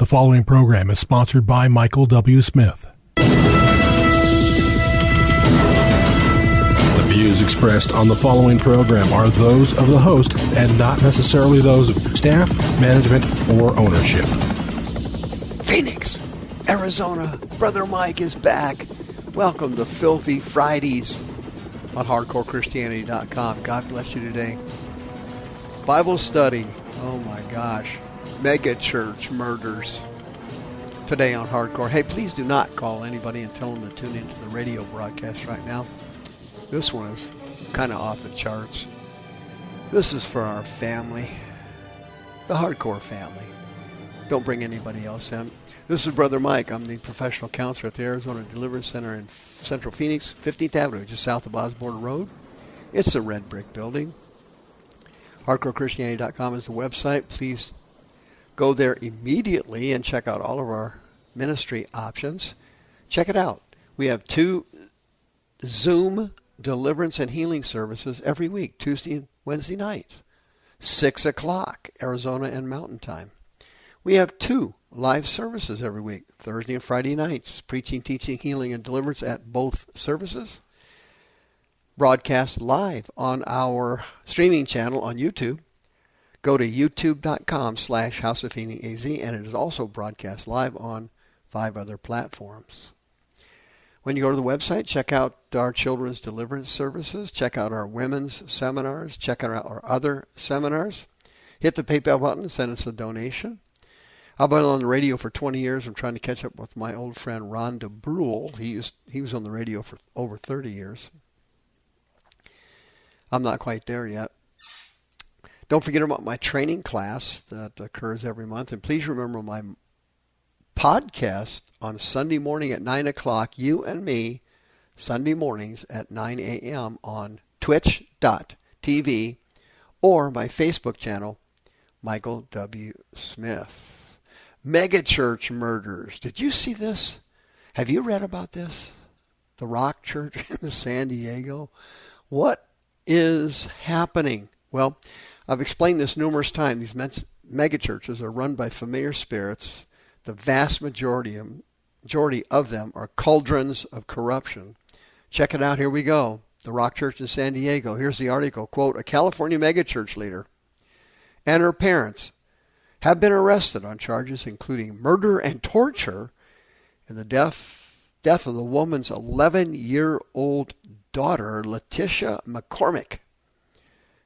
following program is sponsored by Michael W. Smith. The views expressed on the following program are those of the host and not necessarily those of staff, management, or ownership. Phoenix, Arizona, Brother Mike is back. Welcome to Filthy Fridays on HardcoreChristianity.com. God bless you today. Bible study. Oh my gosh. Mega church murders. Today on Hardcore. Hey, please do not call anybody and tell them to tune into the radio broadcast right now. This one is kind of off the charts. This is for our family. The Hardcore family. Don't bring anybody else in. This is Brother Mike. I'm the professional counselor at the Arizona Deliverance Center in Central Phoenix, 15th Avenue, just south of Osborne Road. It's a red brick building. HardcoreChristianity.com is the website. Please go there immediately and check out all of our ministry options. Check it out. We have 2 Zoom deliverance and healing services every week, Tuesday and Wednesday nights, 6 o'clock, Arizona and Mountain Time. We have 2 live services every week, Thursday and Friday nights, preaching, teaching, healing, and deliverance at both services. Broadcast live on our streaming channel on YouTube. Go to youtube.com/House of Healing AZ, and it is also broadcast live on 5 other platforms. When you go to the website, check out our children's deliverance services, check out our women's seminars, check out our other seminars. Hit the PayPal button and send us a donation. I've been on the radio for 20 years. I'm trying to catch up with my old friend Ron DeBrule. He was on the radio for over 30 years. I'm not quite there yet. Don't forget about my training class that occurs every month. And please remember my podcast on Sunday morning at 9 o'clock, you and me, Sunday mornings at 9 a.m. on twitch.tv or my Facebook channel, Michael W. Smith. Megachurch murders. Did you see this? Have you read about this? The Rock Church in San Diego? What is happening? Well, I've explained this numerous times. These megachurches are run by familiar spirits. The vast majority of them are cauldrons of corruption. Check it out. Here we go. The Rock Church in San Diego. Here's the article. Quote, a California megachurch leader and her parents have been arrested on charges including murder and torture in the death of the woman's 11-year-old daughter, Letitia McCormick,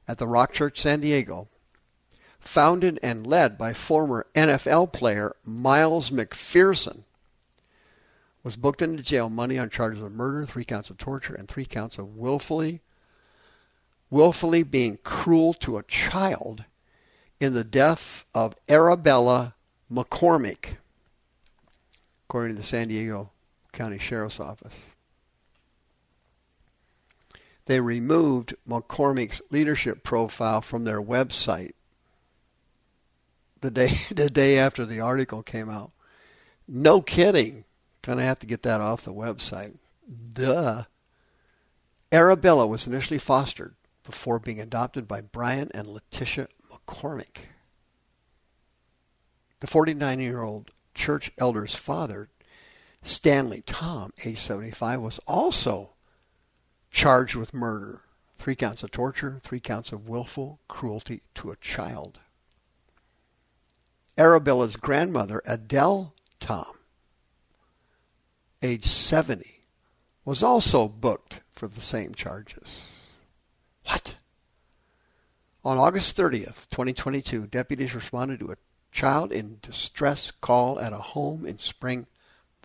at the Rock Church San Diego, founded and led by former NFL player Miles McPherson, was booked into jail Monday on charges of murder, 3 counts of torture, and 3 counts of willfully being cruel to a child in the death of Arabella McCormick, according to the San Diego County Sheriff's Office. They removed McCormick's leadership profile from their website the day after the article came out. No kidding. Going to have to get that off the website. Duh. Arabella was initially fostered before being adopted by Brian and Letitia McCormick. The 49-year-old church elder's father, Stanley Tom, age 75, was also charged with murder, 3 counts of torture, 3 counts of willful cruelty to a child. Arabella's grandmother, Adele Tom, age 70, was also booked for the same charges. What? On August 30th, 2022, deputies responded to a child in distress call at a home in Spring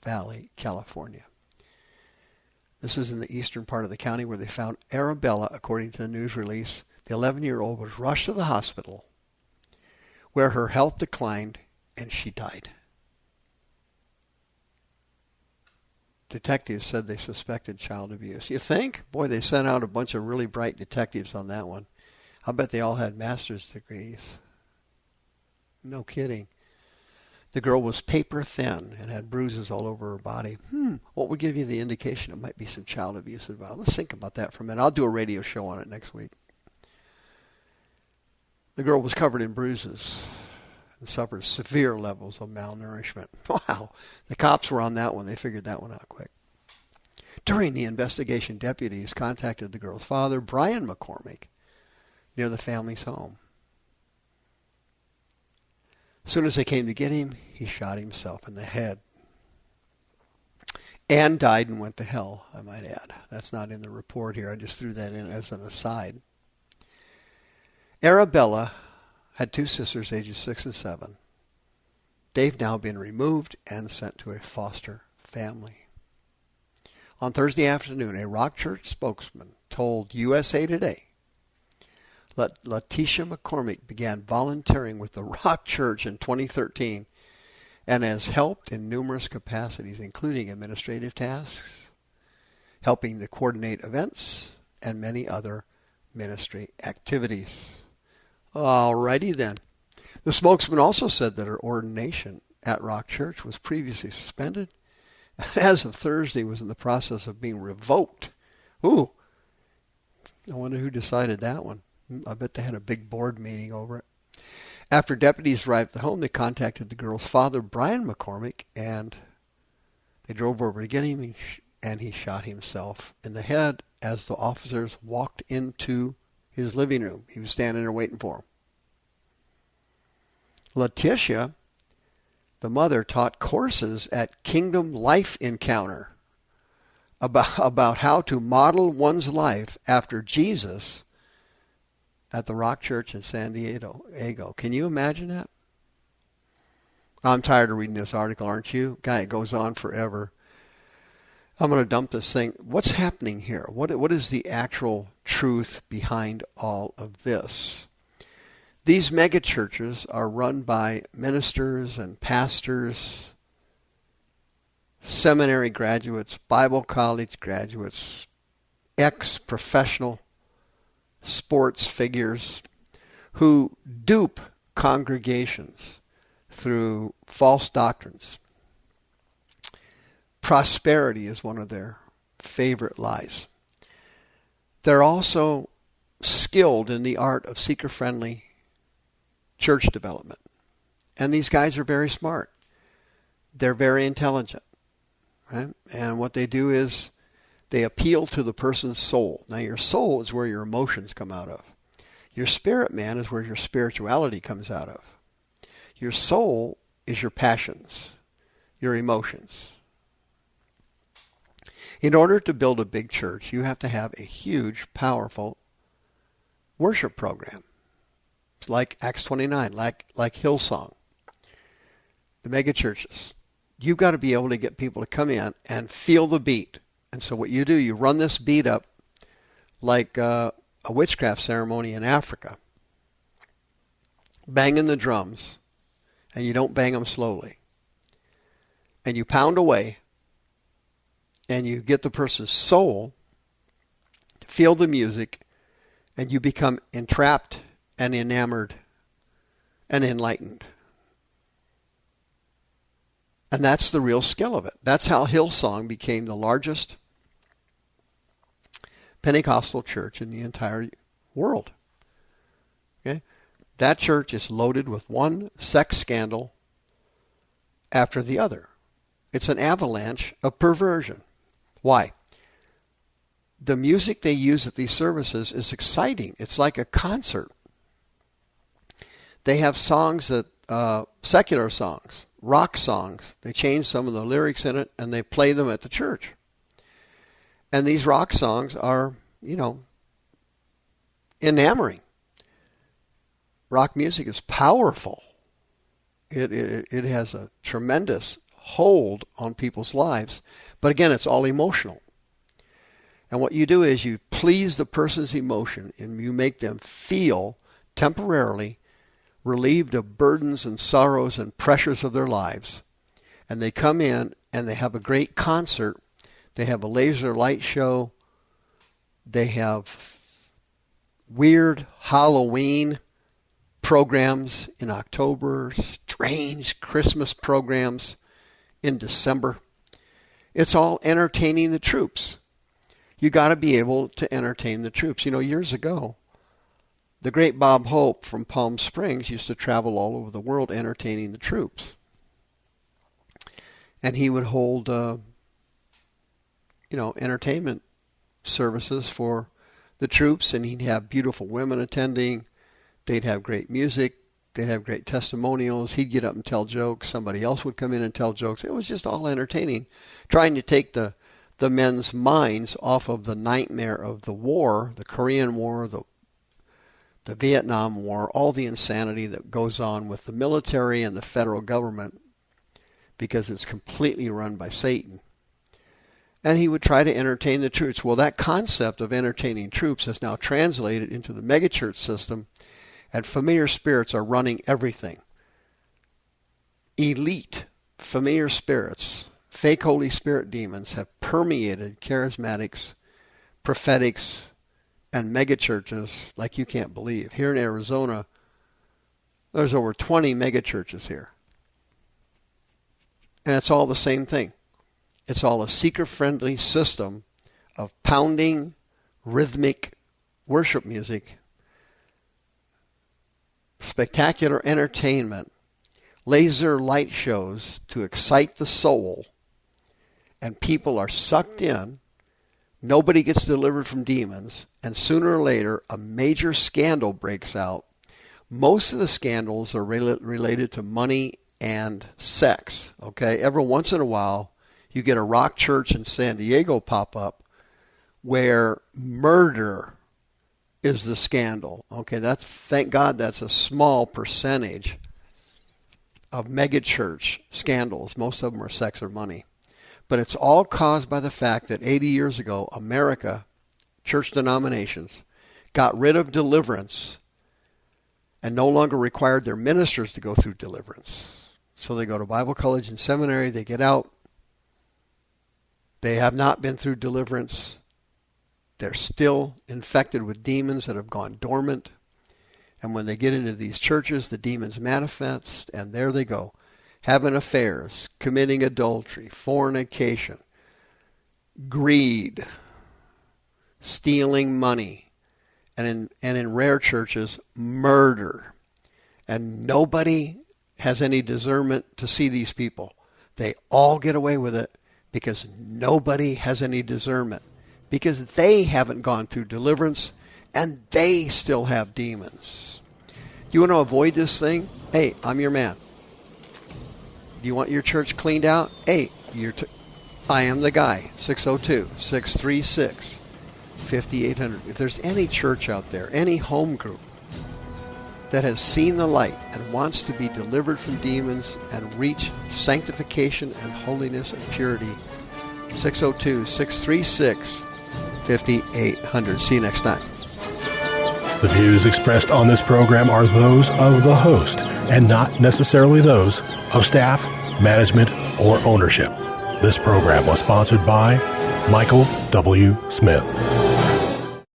Valley, California. This is in the eastern part of the county where they found Arabella. According to the news release, the 11-year-old was rushed to the hospital where her health declined and she died. Detectives said they suspected child abuse. You think? Boy, they sent out a bunch of really bright detectives on that one. I bet they all had master's degrees. No kidding. The girl was paper thin and had bruises all over her body. What would give you the indication it might be some child abuse involved? Let's think about that for a minute. I'll do a radio show on it next week. The girl was covered in bruises. and suffered severe levels of malnourishment. Wow. The cops were on that one. They figured that one out quick. During the investigation, deputies contacted the girl's father, Brian McCormick, near the family's home. As soon as they came to get him, he shot himself in the head. And died and went to hell, I might add. That's not in the report here. I just threw that in as an aside. Arabella had 2 sisters, ages 6 and 7. They've now been removed and sent to a foster family. On Thursday afternoon, a Rock Church spokesman told USA Today Letitia McCormick began volunteering with the Rock Church in 2013 and has helped in numerous capacities, including administrative tasks, helping to coordinate events, and many other ministry activities. Alrighty then. The spokesman also said that her ordination at Rock Church was previously suspended, and as of Thursday was in the process of being revoked. Ooh, I wonder who decided that one. I bet they had a big board meeting over it. After deputies arrived at the home, they contacted the girl's father, Brian McCormick, and they drove over to get him, and he shot himself in the head as the officers walked into his living room. He was standing there waiting for him. Letitia, the mother, taught courses at Kingdom Life Encounter about how to model one's life after Jesus at the Rock Church in San Diego. Can you imagine that? I'm tired of reading this article, aren't you? Guy, it goes on forever. I'm going to dump this thing. What's happening here? What is the actual truth behind all of this? These mega churches are run by ministers and pastors, seminary graduates, Bible college graduates, ex-professional sports figures who dupe congregations through false doctrines. Prosperity is one of their favorite lies. They're also skilled in the art of seeker-friendly church development. And these guys are very smart. They're very intelligent. Right? And what they do is they appeal to the person's soul. Now, your soul is where your emotions come out of. Your spirit, man, is where your spirituality comes out of. Your soul is your passions, your emotions. In order to build a big church, you have to have a huge, powerful worship program. Like Acts 29, like Hillsong, the mega churches. You've got to be able to get people to come in and feel the beat. And so what you do, you run this beat up like a witchcraft ceremony in Africa, banging the drums, and you don't bang them slowly. And you pound away, and you get the person's soul to feel the music, and you become entrapped and enamored and enlightened. And that's the real skill of it. That's how Hillsong became the largest Pentecostal church in the entire world. Okay? That church is loaded with one sex scandal after the other. It's an avalanche of perversion. Why? The music they use at these services is exciting. It's like a concert. They have songs that, secular songs, rock songs. They change some of the lyrics in it, and they play them at the church. And these rock songs are, enamoring. Rock music is powerful. It has a tremendous hold on people's lives. But again, it's all emotional. And what you do is you please the person's emotion, and you make them feel temporarily relieved of burdens and sorrows and pressures of their lives. And they come in and they have a great concert. They have a laser light show. They have weird Halloween programs in October, strange Christmas programs in December. It's all entertaining the troops. You got to be able to entertain the troops. Years ago, The great Bob Hope from Palm Springs used to travel all over the world entertaining the troops. And he would hold, entertainment services for the troops, and he'd have beautiful women attending. They'd have great music. They'd have great testimonials. He'd get up and tell jokes. Somebody else would come in and tell jokes. It was just all entertaining, trying to take the men's minds off of the nightmare of the war, the Korean War, the Vietnam War, all the insanity that goes on with the military and the federal government, because it's completely run by Satan. And he would try to entertain the troops. Well, that concept of entertaining troops has now translated into the megachurch system, and familiar spirits are running everything. Elite familiar spirits, fake Holy Spirit demons, have permeated charismatics, prophetics, and megachurches like you can't believe. Here in Arizona, there's over 20 megachurches here. And it's all the same thing. It's all a seeker-friendly system of pounding, rhythmic worship music, spectacular entertainment, laser light shows to excite the soul, and people are sucked in. Nobody gets delivered from demons, and sooner or later a major scandal breaks out. Most of the scandals are related to money and sex. Okay, every once in a while you get a rock church in San Diego pop up where murder is the scandal. Okay, thank God that's a small percentage of megachurch scandals. Most of them are sex or money. But it's all caused by the fact that 80 years ago, America, church denominations, got rid of deliverance and no longer required their ministers to go through deliverance. So they go to Bible college and seminary, they get out. They have not been through deliverance. They're still infected with demons that have gone dormant. And when they get into these churches, the demons manifest, and there they go, having affairs, committing adultery, fornication, greed, stealing money, and in rare churches, murder. And nobody has any discernment to see these people. They all get away with it because nobody has any discernment, because they haven't gone through deliverance and they still have demons. You want to avoid this thing? Hey, I'm your man. Do you want your church cleaned out? Hey, I am the guy. 602-636-5800. If there's any church out there, any home group that has seen the light and wants to be delivered from demons and reach sanctification and holiness and purity, 602-636-5800. See you next time. The views expressed on this program are those of the host and not necessarily those of staff, management, or ownership. This program was sponsored by Michael W. Smith.